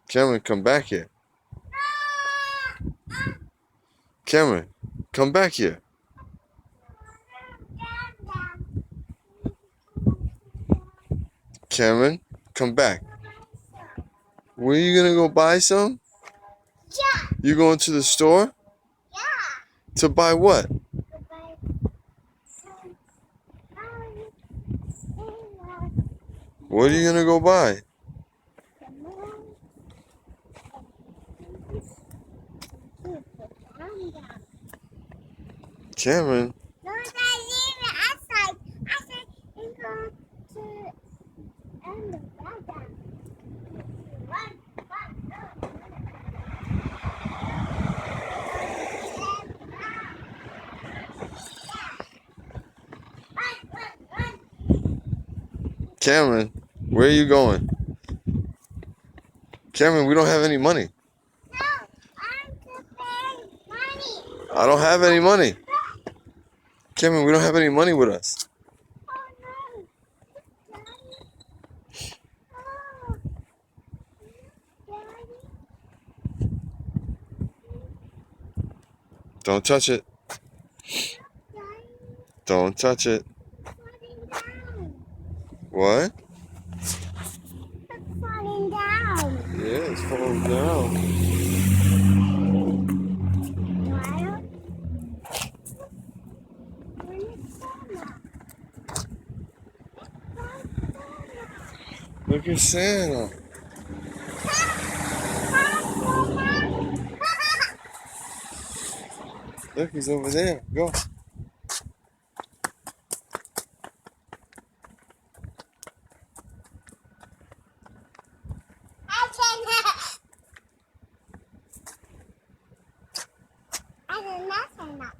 Cameron, come back here. Cameron, come back here. Cameron, come back. Where are you gonna go buy some? Yeah. You going to the store? Yeah. To buy what? What are you gonna go buy? Cameron. No, I leave it outside. I said we go to end the weather. Run, run, run. Cameron, where are you going? Cameron, we don't have any money. No, I'm to pay money. I don't have any money. Cameron, we don't have any money with us. Oh no, Daddy. Oh, Daddy. Don't touch it. Daddy, Don't touch it. falling down. What? It's falling down. Yeah, it's falling down. Why? When it's summer. Look at Santa. Look, he's over there. Go. I did not say that.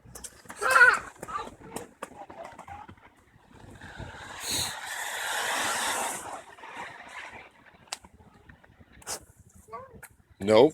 Nope.